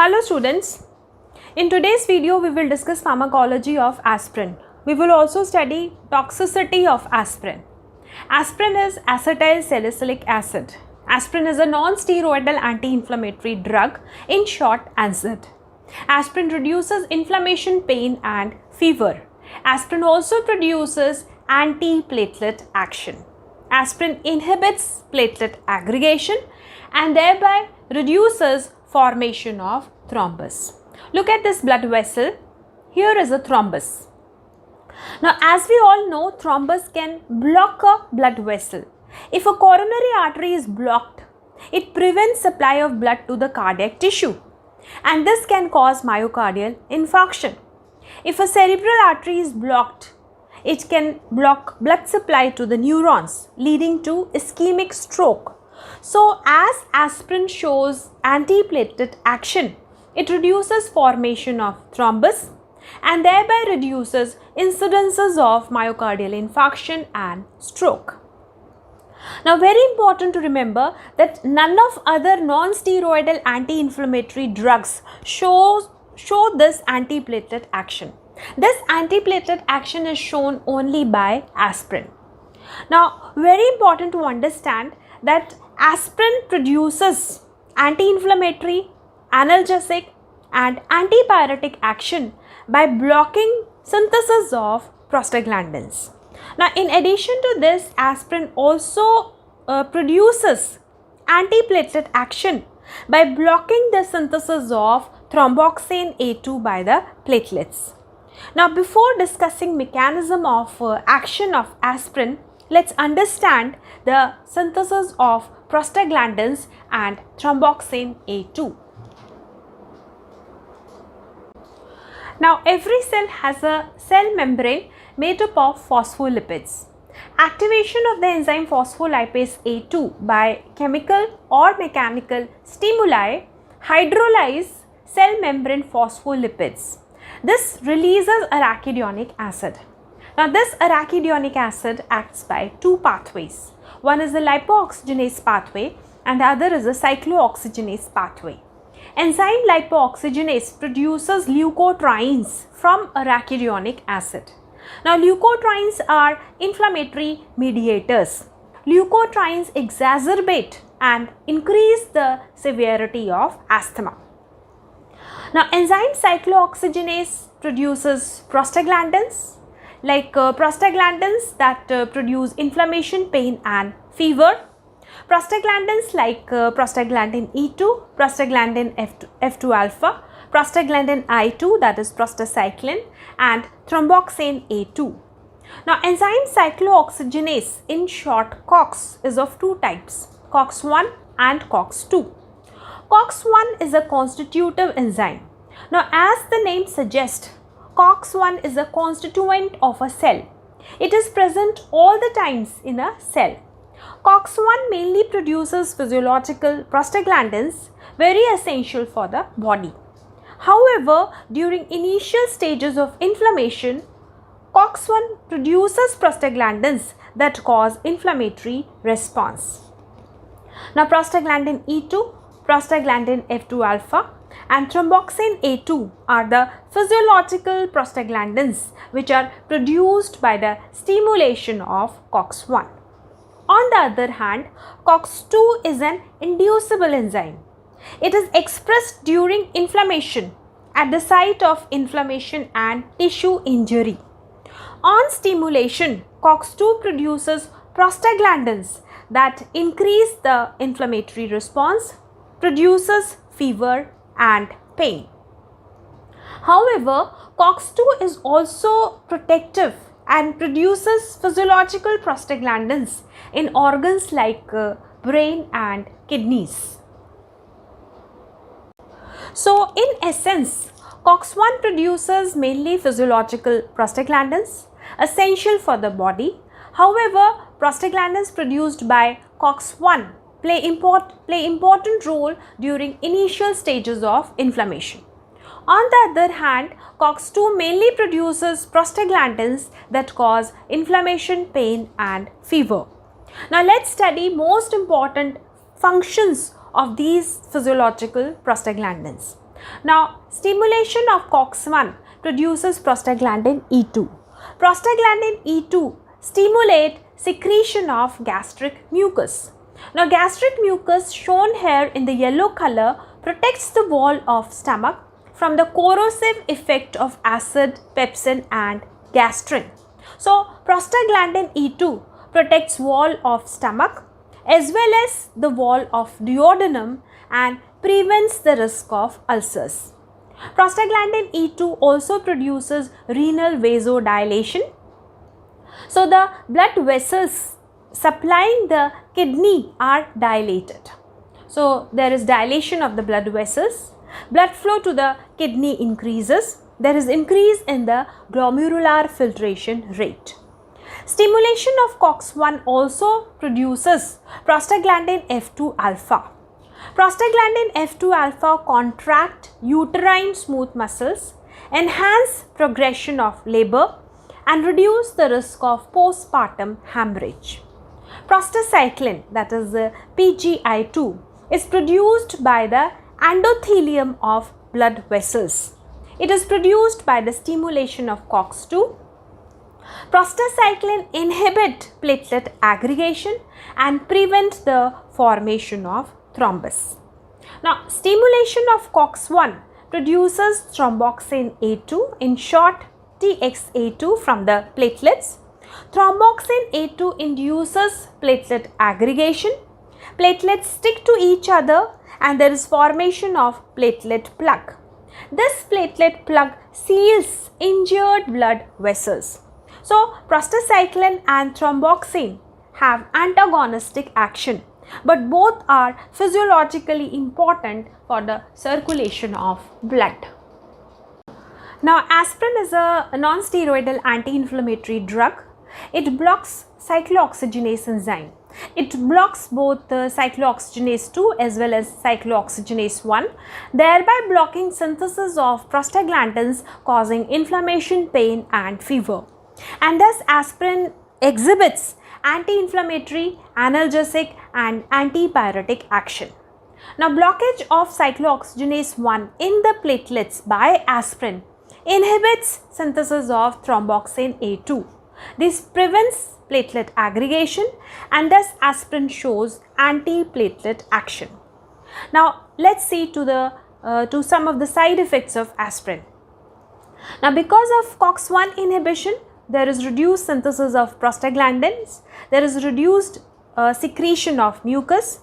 Hello students, in today's video we will discuss pharmacology of aspirin. We will also study toxicity of aspirin. Aspirin is acetyl salicylic acid. Aspirin is a non-steroidal anti-inflammatory drug, in short ANSAID. Aspirin reduces inflammation, pain and fever. Aspirin also produces anti-platelet action. Aspirin inhibits platelet aggregation and thereby reduces formation of thrombus. Look at this blood vessel. Here is a thrombus. Now, as we all know, thrombus can block a blood vessel. If a coronary artery is blocked, it prevents supply of blood to the cardiac tissue, and this can cause myocardial infarction. If a cerebral artery is blocked, it can block blood supply to the neurons, leading to ischemic stroke. So, as aspirin shows antiplatelet action, it reduces formation of thrombus and thereby reduces incidences of myocardial infarction and stroke. Now, very important to remember that none of other non-steroidal anti-inflammatory drugs show this antiplatelet action. This antiplatelet action is shown only by aspirin. Now, very important to understand that aspirin produces anti-inflammatory, analgesic and antipyretic action by blocking synthesis of prostaglandins. Now, in addition to this, aspirin also produces antiplatelet action by blocking the synthesis of thromboxane A2 by the platelets. Now, before discussing mechanism of action of aspirin, let's understand the synthesis of prostaglandins and thromboxane A2. Now, every cell has a cell membrane made up of phospholipids. Activation of the enzyme phospholipase A2 by chemical or mechanical stimuli hydrolyze cell membrane phospholipids. This releases arachidonic acid. Now, this arachidonic acid acts by two pathways. One is the lipoxygenase pathway and the other is the cyclooxygenase pathway. Enzyme lipoxygenase produces leukotrienes from arachidonic acid. Now, leukotrienes are inflammatory mediators. Leukotrienes exacerbate and increase the severity of asthma. Now, enzyme cyclooxygenase produces prostaglandins, like prostaglandins that produce inflammation, pain and fever. Prostaglandins like prostaglandin E2, prostaglandin F2 alpha, prostaglandin I2 that is prostacyclin and thromboxane A2. Now, enzyme cyclooxygenase, in short COX, is of two types, COX-1 and COX-2. COX-1 is a constitutive enzyme. Now, as the name suggests, COX-1 is a constituent of a cell. It is present all the times in a cell. COX-1 mainly produces physiological prostaglandins, very essential for the body. However, during initial stages of inflammation, COX-1 produces prostaglandins that cause inflammatory response. Now, prostaglandin E2, prostaglandin F2 alpha and thromboxane A2 are the physiological prostaglandins which are produced by the stimulation of COX-1. On the other hand, COX-2 is an inducible enzyme. It is expressed during inflammation, at the site of inflammation and tissue injury. On stimulation, COX-2 produces prostaglandins that increase the inflammatory response, produces fever and pain. However, COX-2 is also protective and produces physiological prostaglandins in organs like brain and kidneys. So, in essence, COX-1 produces mainly physiological prostaglandins essential for the body. However, prostaglandins produced by COX-1 play important role during initial stages of inflammation. On the other hand, COX-2 mainly produces prostaglandins that cause inflammation, pain and fever. Now, let's study most important functions of these physiological prostaglandins. Now, stimulation of COX-1 produces prostaglandin E2. Prostaglandin E2 stimulate secretion of gastric mucus. Now, gastric mucus shown here in the yellow color protects the wall of stomach from the corrosive effect of acid, pepsin and gastrin. So, prostaglandin E2 protects wall of stomach as well as the wall of duodenum and prevents the risk of ulcers. Prostaglandin E2 also produces renal vasodilation. So, the blood vessels supplying the kidney are dilated. So, there is dilation of the blood vessels, blood flow to the kidney increases, there is increase in the glomerular filtration rate. Stimulation of COX-1 also produces prostaglandin F2 alpha. Prostaglandin F2 alpha contract uterine smooth muscles, enhance progression of labor and reduce the risk of postpartum hemorrhage. Prostacyclin, that is the PGI2, is produced by the endothelium of blood vessels. It is produced by the stimulation of COX-2. Prostacyclin inhibit platelet aggregation and prevent the formation of thrombus. Now, stimulation of COX-1 produces thromboxane A2, in short TXA2 from the platelets. Thromboxane A2 induces platelet aggregation. Platelets stick to each other and there is formation of platelet plug. This platelet plug seals injured blood vessels. So, prostacyclin and thromboxane have antagonistic action, but both are physiologically important for the circulation of blood. Now, aspirin is a non-steroidal anti-inflammatory drug. It blocks cyclooxygenase enzyme. It blocks both the cyclooxygenase 2 as well as cyclooxygenase 1, thereby blocking synthesis of prostaglandins, causing inflammation, pain and fever. And thus aspirin exhibits anti-inflammatory, analgesic and antipyretic action. Now, blockage of cyclooxygenase 1 in the platelets by aspirin inhibits synthesis of thromboxane A2. This prevents platelet aggregation and thus aspirin shows anti-platelet action. Now, let's see to some of the side effects of aspirin. Now, because of COX-1 inhibition, there is reduced synthesis of prostaglandins, there is reduced secretion of mucus,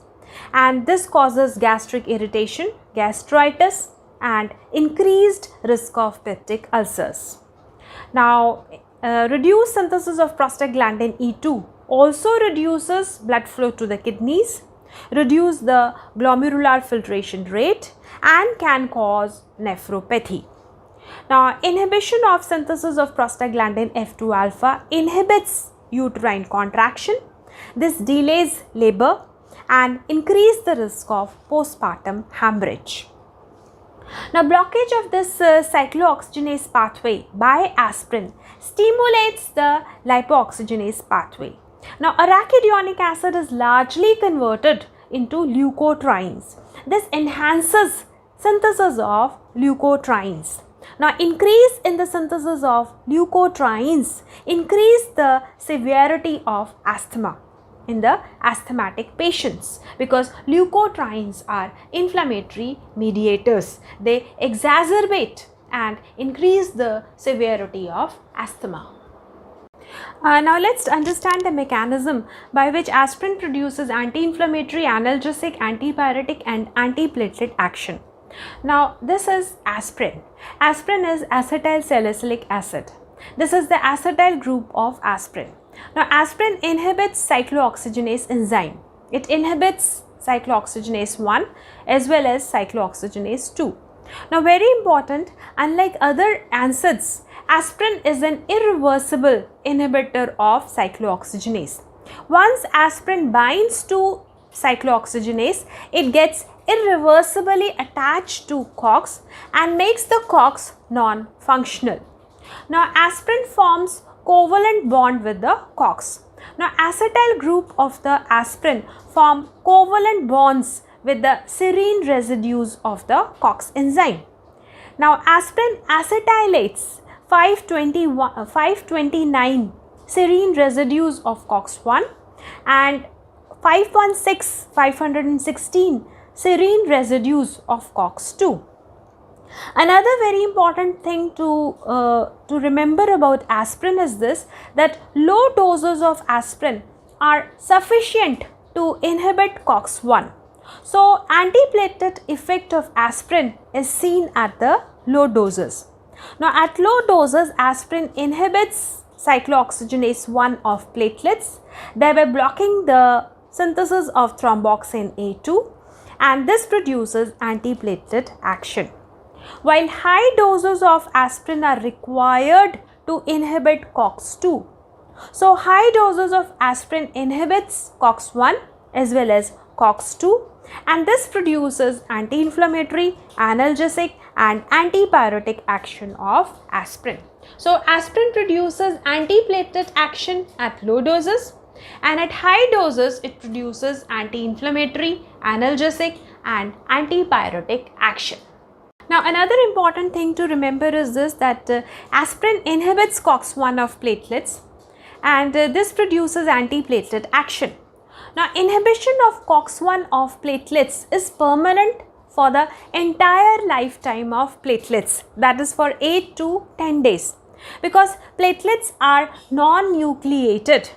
and this causes gastric irritation, gastritis and increased risk of peptic ulcers. Now, reduced synthesis of prostaglandin E2 also reduces blood flow to the kidneys, reduce the glomerular filtration rate and can cause nephropathy. Now, inhibition of synthesis of prostaglandin F2 alpha inhibits uterine contraction. This delays labor and increase the risk of postpartum hemorrhage. Now, blockage of this cyclooxygenase pathway by aspirin stimulates the lipooxygenase pathway. Now, arachidonic acid is largely converted into leukotrienes. This enhances synthesis of leukotrienes. Now, increase in the synthesis of leukotrienes increase the severity of asthma in the asthmatic patients, because leukotrienes are inflammatory mediators. They exacerbate and increase the severity of asthma. Now, let's understand the mechanism by which aspirin produces anti-inflammatory, analgesic, antipyretic and antiplatelet action. Now, this is aspirin. Aspirin is acetyl salicylic acid. This is the acetyl group of aspirin. Now, aspirin inhibits cyclooxygenase enzyme. It inhibits cyclooxygenase 1 as well as cyclooxygenase 2. Now, very important, unlike other NSAIDs, aspirin is an irreversible inhibitor of cyclooxygenase. Once aspirin binds to cyclooxygenase, it gets irreversibly attached to COX and makes the COX non-functional. Now, aspirin forms covalent bond with the COX. Now, acetyl group of the aspirin form covalent bonds with the serine residues of the COX enzyme. Now, aspirin acetylates 529 serine residues of COX-1 and 516 serine residues of COX-2. Another very important thing to remember about aspirin is this, that low doses of aspirin are sufficient to inhibit COX-1. So, antiplatelet effect of aspirin is seen at the low doses. Now, at low doses, aspirin inhibits cyclooxygenase 1 of platelets, thereby blocking the synthesis of thromboxane A2, and this produces antiplatelet action. While high doses of aspirin are required to inhibit COX-2. So, high doses of aspirin inhibits COX-1 as well as COX-2, and this produces anti-inflammatory, analgesic and antipyretic action of aspirin. So, aspirin produces antiplatelet action at low doses, and at high doses it produces anti-inflammatory, analgesic and antipyretic action. Now, another important thing to remember is this, that aspirin inhibits COX-1 of platelets, and this produces antiplatelet action. Now, inhibition of COX-1 of platelets is permanent for the entire lifetime of platelets, that is for 8 to 10 days, because platelets are non-nucleated,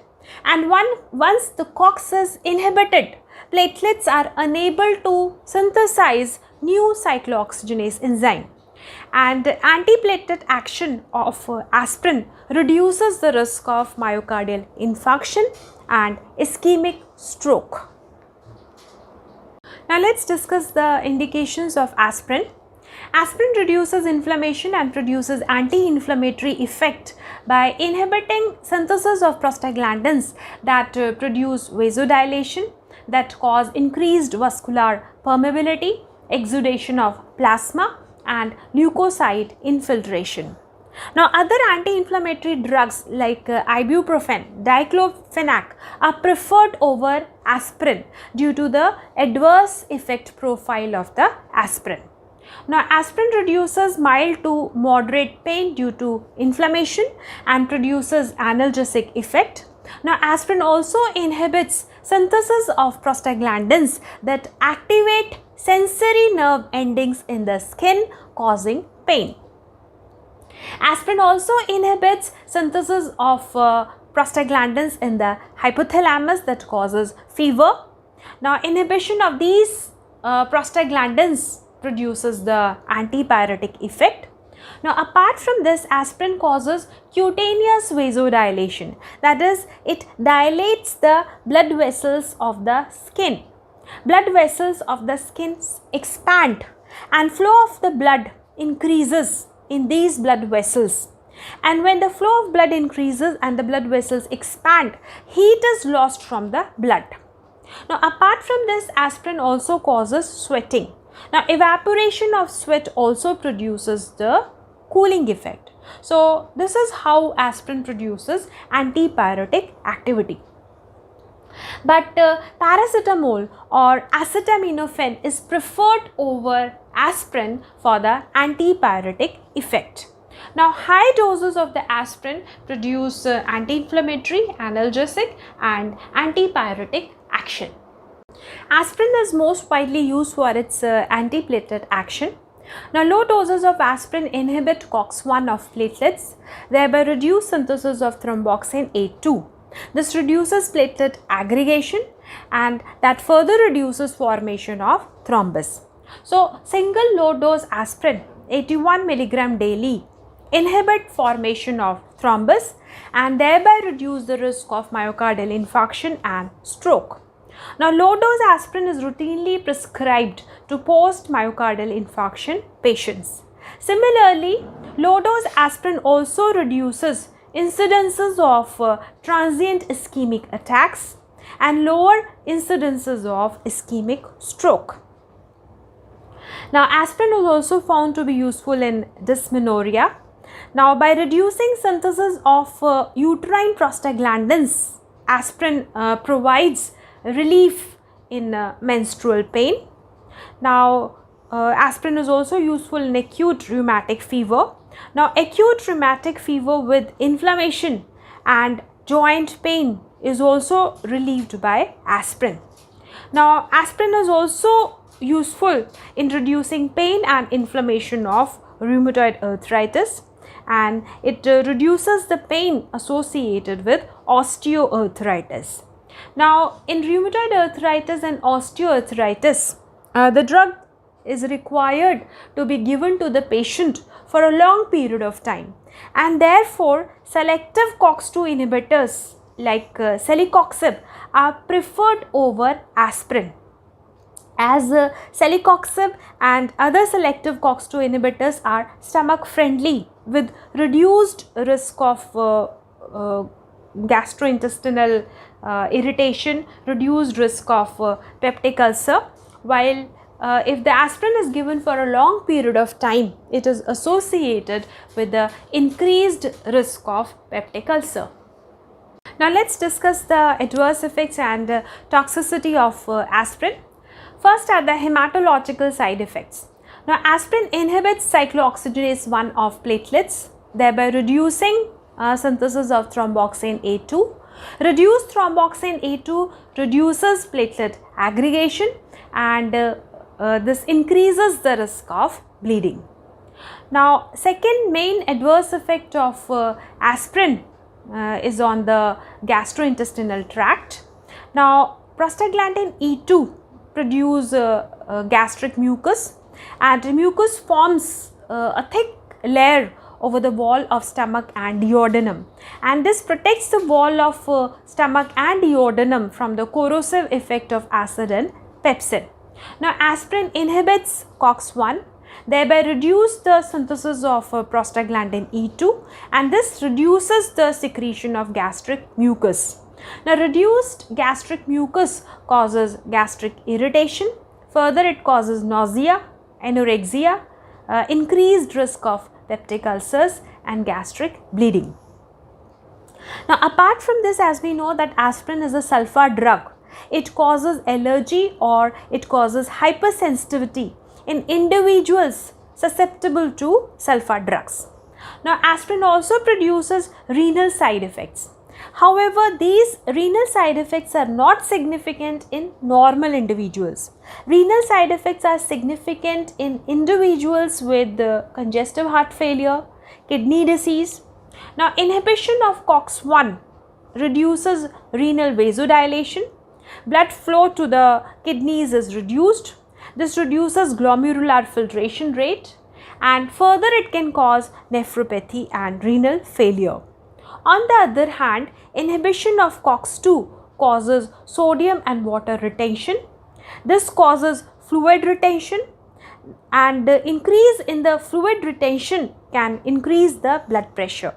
and once the COX is inhibited, platelets are unable to synthesize new cyclooxygenase enzyme, and antiplatelet action of aspirin reduces the risk of myocardial infarction and ischemic stroke. Now, let's discuss the indications of aspirin. Aspirin reduces inflammation and produces anti-inflammatory effect by inhibiting synthesis of prostaglandins that produce vasodilation, that cause increased vascular permeability, exudation of plasma and leukocyte infiltration. Now, other anti-inflammatory drugs like ibuprofen, diclofenac are preferred over aspirin due to the adverse effect profile of the aspirin. Now, aspirin reduces mild to moderate pain due to inflammation and produces analgesic effect. Now, aspirin also inhibits synthesis of prostaglandins that activate sensory nerve endings in the skin, causing pain. Aspirin also inhibits synthesis of prostaglandins in the hypothalamus that causes fever. Now, inhibition of these prostaglandins produces the antipyretic effect. Now, apart from this, aspirin causes cutaneous vasodilation, that is, it dilates the blood vessels of the skin. Blood vessels of the skin expand and flow of the blood increases in these blood vessels, and when the flow of blood increases and the blood vessels expand, heat is lost from the blood. Now, apart from this, aspirin also causes sweating. Now, evaporation of sweat also produces the cooling effect. So, this is how aspirin produces antipyretic activity. But paracetamol or acetaminophen is preferred over aspirin for the antipyretic effect. Now, high doses of the aspirin produce anti-inflammatory, analgesic and antipyretic action. Aspirin is most widely used for its antiplatelet action. Now, low doses of aspirin inhibit COX-1 of platelets, thereby reduce synthesis of thromboxane A2. This reduces platelet aggregation and that further reduces formation of thrombus. So, single low dose aspirin 81 mg daily inhibit formation of thrombus and thereby reduce the risk of myocardial infarction and stroke. Now, low dose aspirin is routinely prescribed to post myocardial infarction patients. Similarly, low dose aspirin also reduces incidences of transient ischemic attacks and lower incidences of ischemic stroke. Now, aspirin is also found to be useful in dysmenorrhea. Now, by reducing synthesis of uterine prostaglandins, aspirin provides relief in menstrual pain. Now, aspirin is also useful in acute rheumatic fever. Now, acute rheumatic fever with inflammation and joint pain is also relieved by aspirin. Now, aspirin is also useful in reducing pain and inflammation of rheumatoid arthritis, and it reduces the pain associated with osteoarthritis. Now, in rheumatoid arthritis and osteoarthritis, the drug is required to be given to the patient for a long period of time, and therefore selective COX-2 inhibitors like celecoxib are preferred over aspirin, as celecoxib and other selective COX-2 inhibitors are stomach friendly with reduced risk of gastrointestinal irritation, reduced risk of peptic ulcer, while if the aspirin is given for a long period of time, it is associated with the increased risk of peptic ulcer. Now, let's discuss the adverse effects and toxicity of aspirin. First are the hematological side effects. Now, aspirin inhibits cyclooxygenase 1 of platelets, thereby reducing synthesis of thromboxane A2. Reduced thromboxane A2 reduces platelet aggregation, and this increases the risk of bleeding. Now, second main adverse effect of aspirin is on the gastrointestinal tract. Now, prostaglandin E2 produce gastric mucus, and mucus forms a thick layer over the wall of stomach and duodenum, and this protects the wall of stomach and duodenum from the corrosive effect of acid and pepsin. Now, aspirin inhibits COX-1, thereby reduce the synthesis of prostaglandin E2, and this reduces the secretion of gastric mucus. Now, reduced gastric mucus causes gastric irritation, further it causes nausea, anorexia, increased risk of peptic ulcers and gastric bleeding. Now, apart from this, as we know that aspirin is a sulfa drug, it causes allergy or it causes hypersensitivity in individuals susceptible to sulfa drugs. Now, aspirin also produces renal side effects. However, these renal side effects are not significant in normal individuals. Renal side effects are significant in individuals with congestive heart failure, kidney disease. Now, inhibition of COX-1 reduces renal vasodilation. Blood flow to the kidneys is reduced. This reduces glomerular filtration rate, and further it can cause nephropathy and renal failure. On the other hand, inhibition of COX-2 causes sodium and water retention. This causes fluid retention, and the increase in the fluid retention can increase the blood pressure.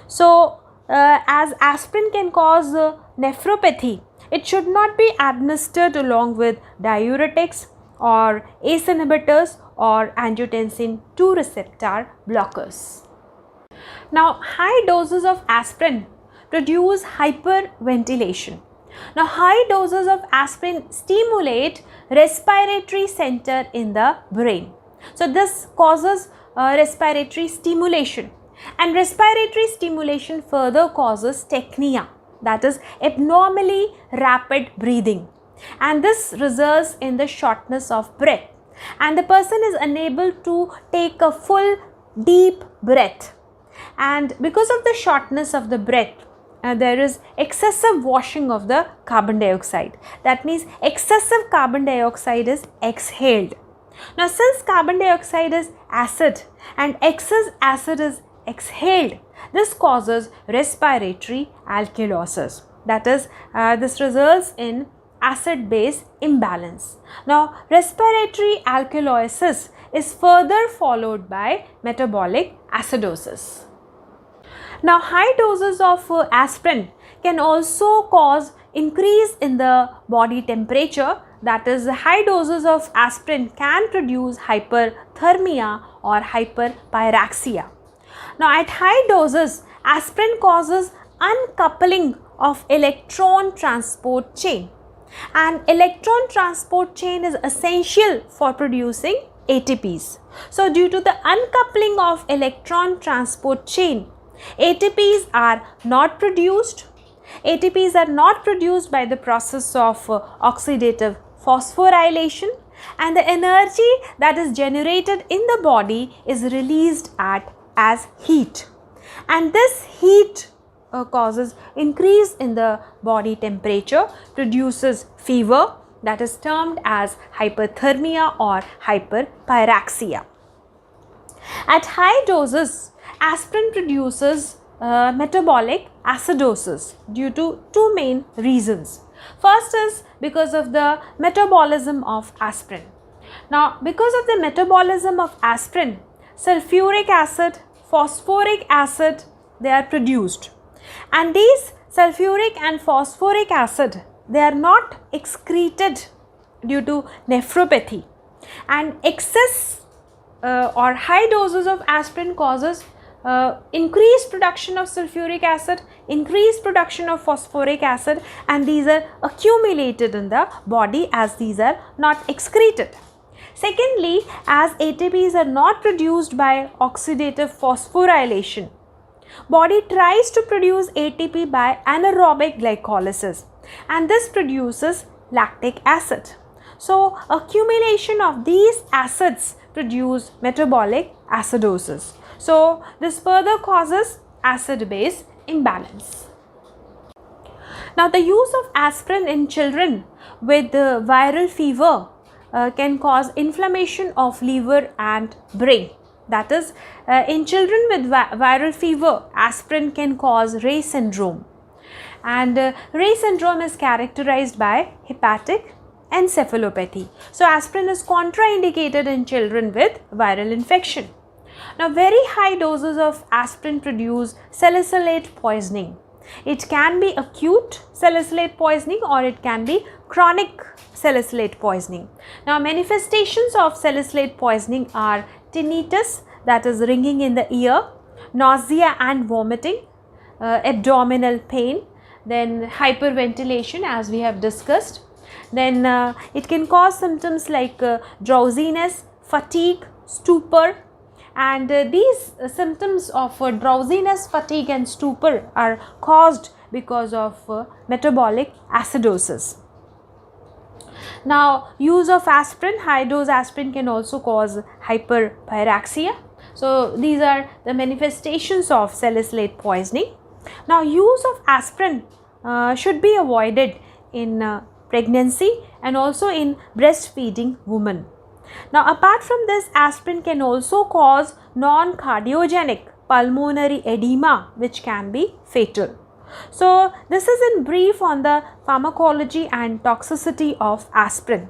So, as aspirin can cause nephropathy, it should not be administered along with diuretics or ACE inhibitors or angiotensin II receptor blockers. Now, high doses of aspirin produce hyperventilation. Now, high doses of aspirin stimulate respiratory center in the brain. So, this causes respiratory stimulation, and respiratory stimulation further causes tachypnea, that is abnormally rapid breathing, and this results in the shortness of breath, and the person is unable to take a full deep breath, and because of the shortness of the breath, there is excessive washing of the carbon dioxide. That means excessive carbon dioxide is exhaled. Now, since carbon dioxide is acid and excess acid is exhaled, this causes respiratory alkalosis. That is, this results in acid-base imbalance. Now, respiratory alkalosis is further followed by metabolic acidosis. Now, high doses of aspirin can also cause increase in the body temperature. That is, high doses of aspirin can produce hyperthermia or hyperpyraxia. Now, at high doses, aspirin causes uncoupling of electron transport chain. and electron transport chain is essential for producing ATPs. So due to the uncoupling of electron transport chain, ATPs are not produced. ATPs are not produced by the process of oxidative phosphorylation, and the energy that is generated in the body is released as heat, and this heat causes increase in the body temperature, produces fever, that is termed as hyperthermia or hyperpyraxia. At high doses, aspirin produces metabolic acidosis due to two main reasons. First is because of the metabolism of aspirin. Now, because of the metabolism of aspirin, sulfuric acid, phosphoric acid, they are produced, and these sulfuric and phosphoric acid, they are not excreted due to nephropathy, and excess or high doses of aspirin causes increased production of sulfuric acid, increased production of phosphoric acid, and these are accumulated in the body as these are not excreted. Secondly, as ATPs are not produced by oxidative phosphorylation, body tries to produce ATP by anaerobic glycolysis, and this produces lactic acid. So accumulation of these acids produce metabolic acidosis. So this further causes acid-base imbalance. Now the use of aspirin in children with viral fever can cause inflammation of liver and brain. That is, in children with viral fever, aspirin can cause Rey syndrome, and Rey syndrome is characterized by hepatic encephalopathy. So aspirin is contraindicated in children with viral infection. Now very high doses of aspirin produce salicylate poisoning. It can be acute salicylate poisoning or it can be chronic salicylate poisoning. Now manifestations of salicylate poisoning are tinnitus, that is ringing in the ear, nausea and vomiting, abdominal pain, then hyperventilation as we have discussed. Then it can cause symptoms like drowsiness, fatigue, stupor, and these symptoms of drowsiness, fatigue and stupor are caused because of metabolic acidosis. Now use of aspirin, high dose aspirin can also cause hyperpyraxia. So these are the manifestations of salicylate poisoning. Now use of aspirin should be avoided in pregnancy and also in breastfeeding women. Now apart from this, aspirin can also cause non-cardiogenic pulmonary edema which can be fatal. So this is in brief on the pharmacology and toxicity of aspirin.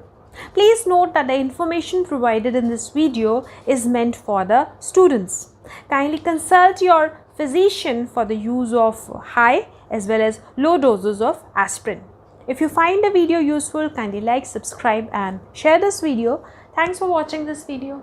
Please note that the information provided in this video is meant for the students. Kindly consult your physician for the use of high as well as low doses of aspirin. If you find the video useful, kindly like, subscribe and share this video. Thanks for watching this video.